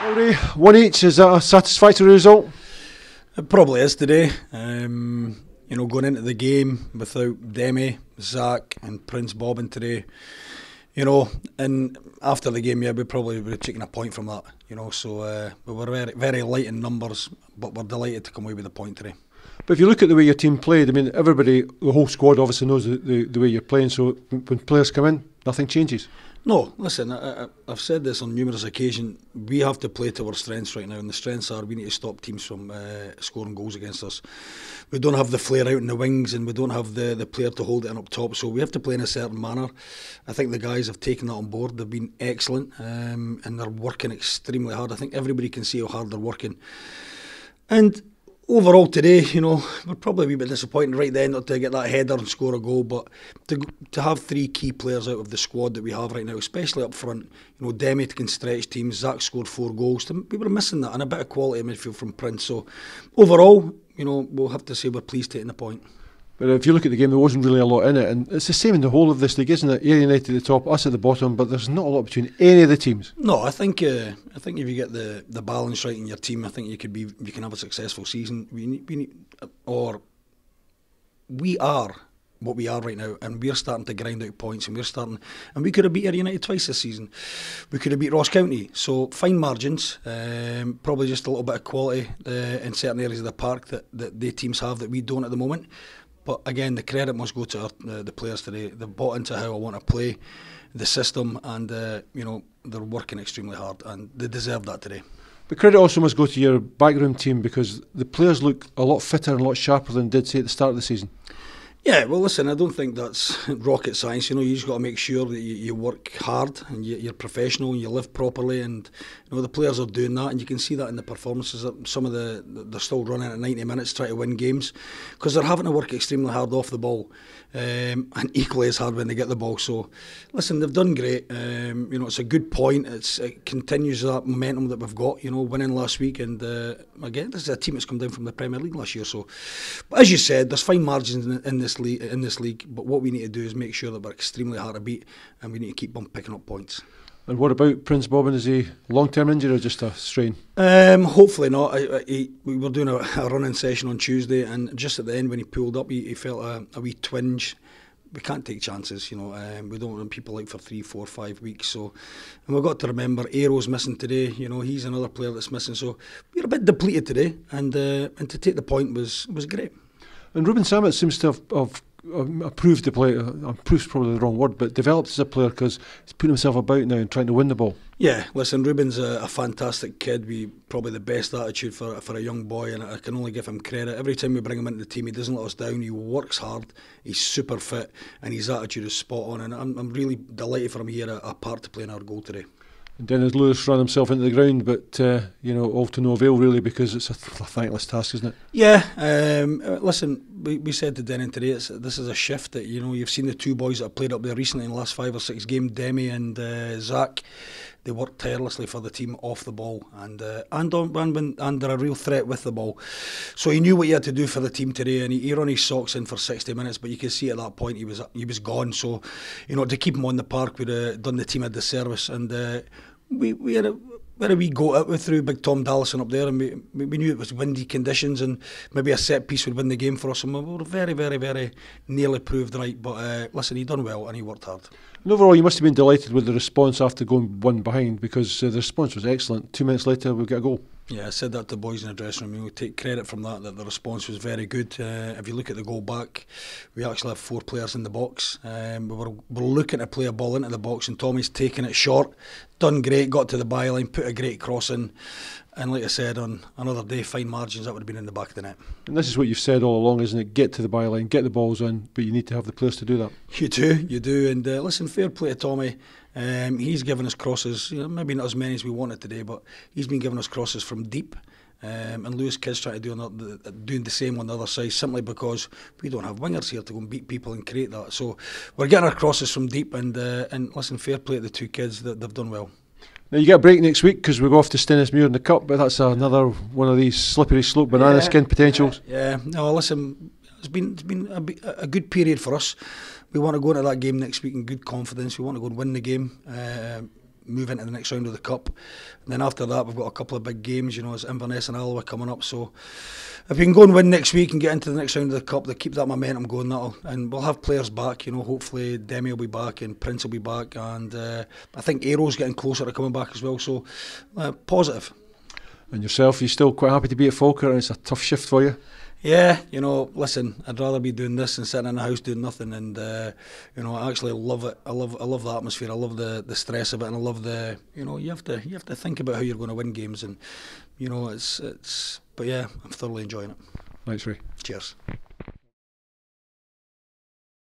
Ray, one each, is that a satisfactory result? It probably is today. Going into the game without Demi, Zach and Prince Bobbin today, and after the game, we probably would have taken a point from that, so we were very, very light in numbers, but we're delighted to come away with a point today. But if you look at the way your team played, I mean, everybody, the whole squad obviously knows the way you're playing, so when players come in, nothing changes. No, listen, I've said this on numerous occasions. We have to play to our strengths right now, and the strengths are we need to stop teams from scoring goals against us. We don't have the flair out in the wings, and we don't have the player to hold it in up top, so we have to play in a certain manner. I think the guys have taken that on board. They've been excellent, and they're working extremely hard. I think everybody can see how hard they're working. And overall today, we're probably a wee bit disappointed right then not to get that header and score a goal, but to have three key players out of the squad that we have right now, especially up front, Demi can stretch teams, Zach scored 4 goals, we were missing that, and a bit of quality in midfield from Prince. So overall, we'll have to say we're pleased taking the point. But if you look at the game, there wasn't really a lot in it, and it's the same in the whole of this league, isn't it? Ayr United at the top, us at the bottom, but there's not a lot between any of the teams. No, I think if you get the balance right in your team, I think you can have a successful season. We are what we are right now, and we're starting to grind out points, and we could have beat Ayr United twice this season. We could have beat Ross County, so fine margins, probably just a little bit of quality in certain areas of the park that the teams have that we don't at the moment. But again, the credit must go to the players today. They've bought into how I want to play, the system, and they're working extremely hard, and they deserve that today. But credit also must go to your backroom team, because the players look a lot fitter and a lot sharper than did say at the start of the season. Yeah, well, listen, I don't think that's rocket science. You just got to make sure that you work hard and you're professional and you live properly, and the players are doing that, and you can see that in the performances. Some of they're still running at 90 minutes trying to win games because they're having to work extremely hard off the ball, and equally as hard when they get the ball. So, listen, they've done great. It's a good point. It continues that momentum that we've got. Winning last week, and again, this is a team that's come down from the Premier League last year. So, but as you said, there's fine margins in this league, but what we need to do is make sure that we're extremely hard to beat, and we need to keep on picking up points. And what about Prince Bobbin? Is he long-term injury or just a strain? Hopefully not. We were doing a running session on Tuesday, and just at the end when he pulled up, he felt a wee twinge. We can't take chances, we don't want people out for 3, 4, 5 weeks. So, and we've got to remember Aero's missing today. He's another player that's missing. So we're a bit depleted today, and to take the point was great. And Ruben Samet seems to have approved the play. Approved's probably the wrong word, but developed as a player because he's putting himself about now and trying to win the ball. Yeah, listen, Ruben's a fantastic kid. Probably the best attitude for a young boy, and I can only give him credit. Every time we bring him into the team, he doesn't let us down. He works hard. He's super fit, and his attitude is spot on. And I'm really delighted for him here a part to play in our goal today. And Dennis Lewis ran himself into the ground, but all to no avail really, because it's a thankless task, isn't it? Yeah, listen, we said to Dennis today, this is a shift that you've seen the two boys that have played up there recently in the last 5 or 6 games, Demi and Zach. They work tirelessly for the team off the ball, and they're a real threat with the ball. So he knew what he had to do for the team today, and he ran his socks in for 60 minutes. But you can see at that point he was gone. So to keep him on the park would have done the team a disservice. And we had a wee go at it through Big Tom Dallison up there, and we knew it was windy conditions, and maybe a set piece would win the game for us. And we were very, very, very nearly proved right. But listen, he done well and he worked hard. And overall, you must have been delighted with the response after going 1 behind, because the response was excellent. 2 minutes later, we get a goal. Yeah, I said that to the boys in the dressing room. We take credit from that the response was very good. If you look at the goal back, we actually have 4 players in the box. We're looking to play a ball into the box, and Tommy's taken it short, done great, got to the byline, put a great cross in. And like I said, on another day, fine margins, that would have been in the back of the net. And this is what you've said all along, isn't it? Get to the byline, get the balls in, but you need to have the players to do that. You do. And listen, fair play to Tommy. He's given us crosses, maybe not as many as we wanted today, but he's been giving us crosses from deep. And Lewis Kidd's trying to doing the same on the other side, simply because we don't have wingers here to go and beat people and create that. So we're getting our crosses from deep, and listen, fair play to the 2 kids, that they've done well. Now you get a break next week because we go off to Stennismuir in the Cup, but that's another one of these slippery slope banana skin potentials. Yeah, no, listen, it's been a good period for us. We want to go into that game next week in good confidence. We want to go and win the game. move into the next round of the Cup. And then after that, we've got a couple of big games, you know, it's Inverness and Alloa coming up. So if we can go and win next week and get into the next round of the Cup, they keep that momentum going, and we'll have players back, you know, hopefully Demi will be back and Prince will be back, and I think Aero's getting closer to coming back as well, so positive. And yourself, you still quite happy to be at Falkirk, and it's a tough shift for you? Yeah, you know, listen, I'd rather be doing this than sitting in the house doing nothing, and you know, I actually love it. I love the atmosphere. I love the stress of it, and I love the, you know, you have to think about how you're going to win games, and you know, it's. But yeah, I'm thoroughly enjoying it. Thanks, Ray. Cheers.